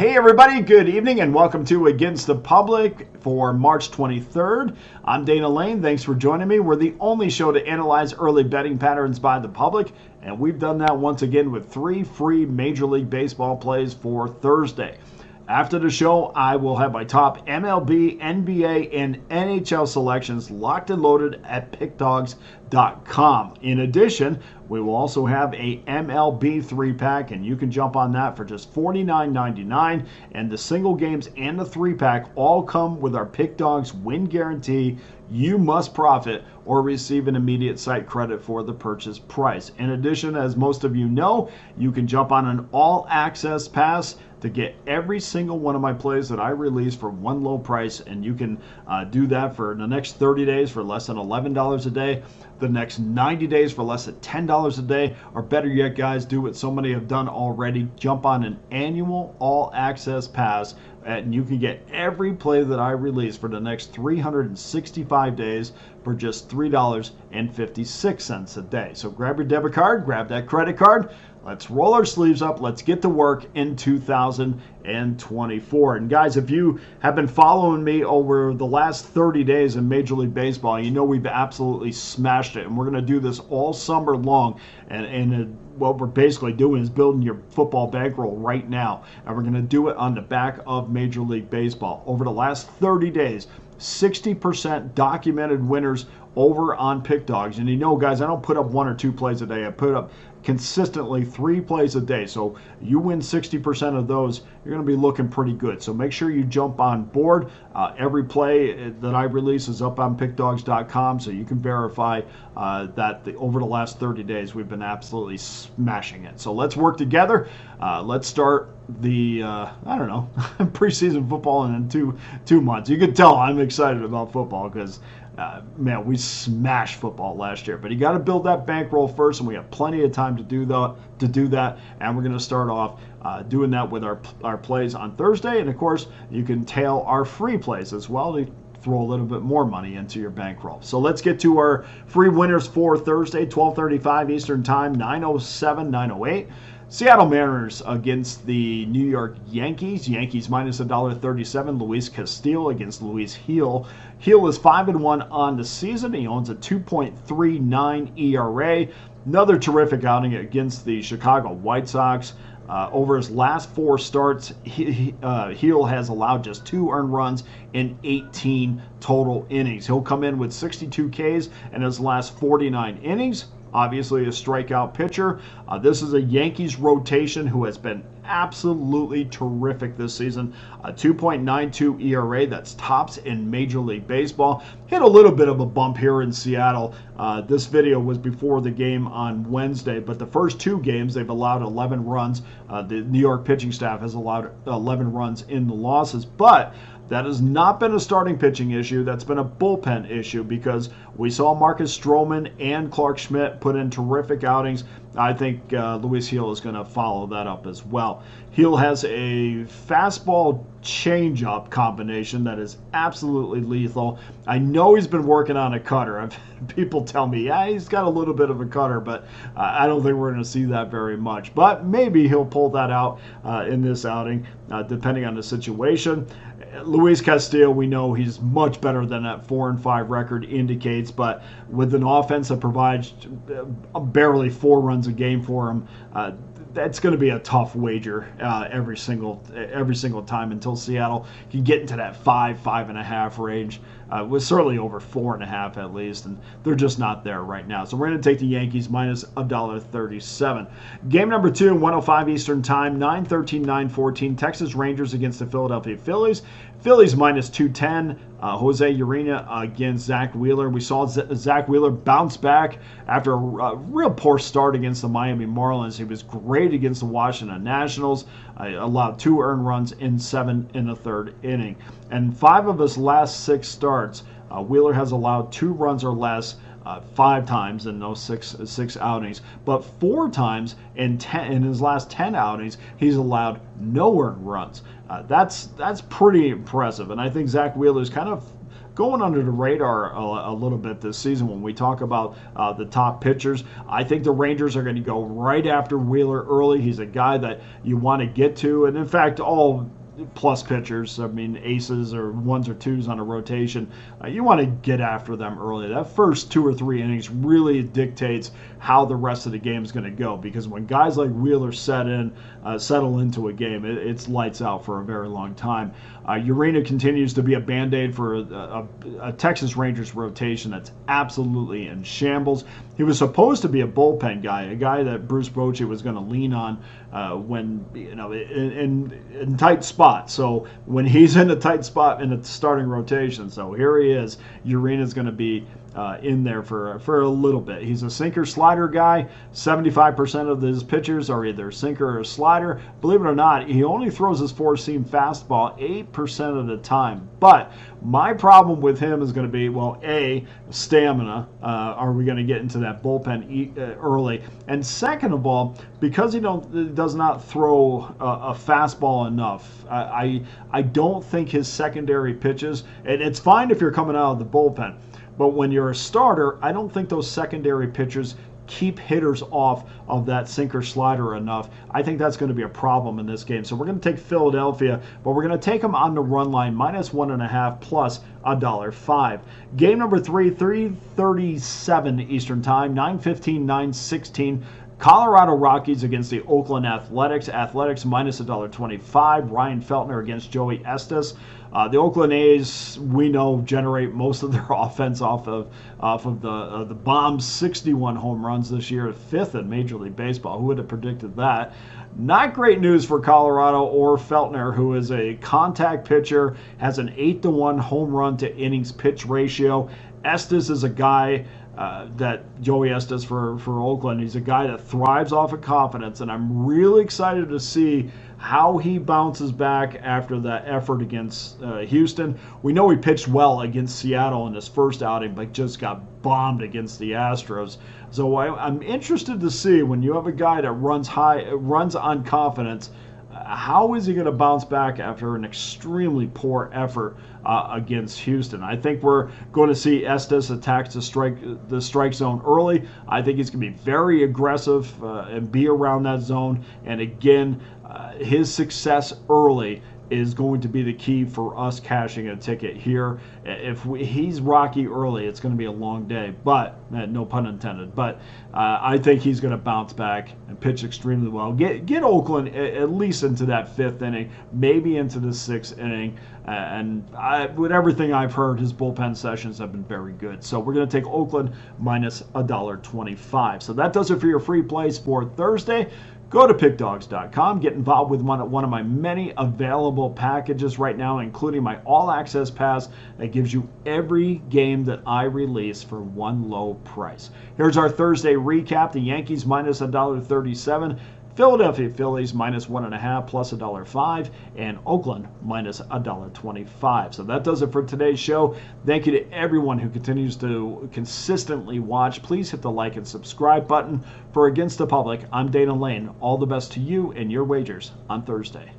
Hey everybody, good evening and welcome to Against the Public for March 23rd. I'm Dana Lane. Thanks for joining me. We're the only show to analyze early betting patterns by the public, and we've done that once again with 3 free Major League Baseball plays for Thursday. After the show, I will have my top MLB, NBA, and NHL selections locked and loaded at Pickdawgz.com. In addition, we will also have a MLB 3-pack, and you can jump on that for just $49.99. And the single games and the 3-pack all come with our Pick Dawgz win guarantee. You must profit or receive an immediate site credit for the purchase price. In addition, as most of you know, you can jump on an all-access pass to get every single one of my plays that I release for one low price, and you can do that for the next 30 days for less than $11 a day, the next 90 days for less than $10 a day, or better yet, guys, do what so many have done already. Jump on an annual all-access pass, and you can get every play that I release for the next 365 days for just $3.56 a day. So grab your debit card, grab that credit card. Let's roll our sleeves up. Let's get to work in 2024. And guys, if you have been following me over the last 30 days in Major League Baseball, you know we've absolutely smashed it. And we're going to do this all summer long. And what we're basically doing is building your football bankroll right now. And we're going to do it on the back of Major League Baseball. Over the last 30 days, 60% documented winners over on Pick Dawgz. And you know, guys, I don't put up 1 or 2 plays a day. I put up consistently 3 plays a day. So you win 60% of those, you're going to be looking pretty good. So make sure you jump on board. Every play that I release is up on pickdawgz.com, so you can verify that over the last 30 days we've been absolutely smashing it. So let's work together. Let's start the preseason football in two months. You can tell I'm excited about football because man, we smashed football last year. But you got to build that bankroll first, and we have plenty of time to do that. And we're going to start off doing that with our plays on Thursday. And of course, you can tail our free plays as well to throw a little bit more money into your bankroll. So let's get to our free winners for Thursday, 12:35 Eastern Time, 9:07, 9:08. Seattle Mariners against the New York Yankees. Yankees minus $1.37. Luis Castillo against Luis Gil. Gil is 5-1 on the season. He owns a 2.39 ERA. Another terrific outing against the Chicago White Sox. Over his last 4 starts, Gil has allowed just 2 earned runs in 18 total innings. He'll come in with 62 Ks in his last 49 innings. Obviously a strikeout pitcher. This is a Yankees rotation who has been absolutely terrific this season. A 2.92 ERA, that's tops in Major League Baseball. Hit a little bit of a bump here in Seattle. This video was before the game on Wednesday, but the first 2 games they've allowed 11 runs. The New York pitching staff has allowed 11 runs in the losses, but that has not been a starting pitching issue. That's been a bullpen issue because we saw Marcus Stroman and Clark Schmidt put in terrific outings. I think Luis Gil is going to follow that up as well. Gil has a fastball changeup combination that is absolutely lethal. I know he's been working on a cutter. People tell me, yeah, he's got a little bit of a cutter, but I don't think we're going to see that very much. But maybe he'll pull that out in this outing, depending on the situation. Luis Castillo, we know he's much better than that 4-5 record indicates, but with an offense that provides barely 4 runs a game for him, that's going to be a tough wager every single time until Seattle can get into that 5.5 range. Was certainly over 4.5 at least, and they're just not there right now. So we're going to take the Yankees minus $1.37. Game number 2, 1:05 Eastern Time, 9:13, 9:14. Texas Rangers against the Philadelphia Phillies. Phillies minus 210. Jose Urena against Zach Wheeler. We saw Zach Wheeler bounce back after a real poor start against the Miami Marlins. He was great against the Washington Nationals. Allowed 2 earned runs in 7 in the 3rd inning. And 5 of his last 6 starts, Wheeler has allowed 2 runs or less 5 times in those six outings, but 4 times in his last 10 outings, he's allowed no earned runs. That's pretty impressive, and I think Zach Wheeler's kind of going under the radar a little bit this season when we talk about the top pitchers. I think the Rangers are going to go right after Wheeler early. He's a guy that you want to get to, and in fact, all plus pitchers, I mean aces or ones or twos on a rotation, you want to get after them early. That first 2 or 3 innings really dictates how the rest of the game is going to go, because when guys like Wheeler settle into a game, it's lights out for a very long time. Urena continues to be a band-aid for a Texas Rangers rotation that's absolutely in shambles. He was supposed to be a bullpen guy, a guy that Bruce Bochy was going to lean on when, in tight spots. So when he's in a tight spot in a starting rotation, so here he is. Urena's going to be in there for a little bit. He's a sinker slider guy. 75% of his pitchers are either sinker or slider. Believe it or not, he only throws his four-seam fastball 8% of the time. But my problem with him is going to be, well, A, stamina. Are we going to get into that bullpen early? And second of all, because he does not throw a fastball enough, I don't think his secondary pitches, and it's fine if you're coming out of the bullpen, but when you're a starter, I don't think those secondary pitchers keep hitters off of that sinker slider enough. I think that's going to be a problem in this game. So we're going to take Philadelphia, but we're going to take them on the run line, -1.5 plus $1.05. Game number 3, 3:37 Eastern Time, 9:15, 9:16. Colorado Rockies against the Oakland Athletics. Athletics -$1.25. Ryan Feltner against Joey Estes. The Oakland A's, we know, generate most of their offense off of the Bombs' 61 home runs this year, 5th in Major League Baseball. Who would have predicted that? Not great news for Colorado or Feltner, who is a contact pitcher, has an 8-to-1 home run to innings pitch ratio. Estes is a guy that Joey Estes for Oakland. He's a guy that thrives off of confidence, and I'm really excited to see how he bounces back after that effort against Houston. We know he pitched well against Seattle in his first outing, but just got bombed against the Astros. So I'm interested to see, when you have a guy that runs on confidence, how is he going to bounce back after an extremely poor effort against Houston? I think we're going to see Estes attack the strike zone early. I think he's going to be very aggressive and be around that zone. And again, his success early is going to be the key for us cashing a ticket here. If he's rocky early, it's going to be a long day, but no pun intended. But I think he's going to bounce back and pitch extremely well. Get Oakland at least into that 5th inning, maybe into the 6th inning. With everything I've heard, his bullpen sessions have been very good. So we're going to take Oakland -$1.25. So that does it for your free plays for Thursday. Go to pickdawgz.com. Get involved with one of my many available packages right now, including my all-access pass that gives you every game that I release for one low price. Here's our Thursday recap. The Yankees -$1.37. Philadelphia Phillies -1.5 plus $1.05, and Oakland -$1.25. So that does it for today's show. Thank you to everyone who continues to consistently watch. Please hit the like and subscribe button. For Against the Public, I'm Dana Lane. All the best to you and your wagers on Thursday.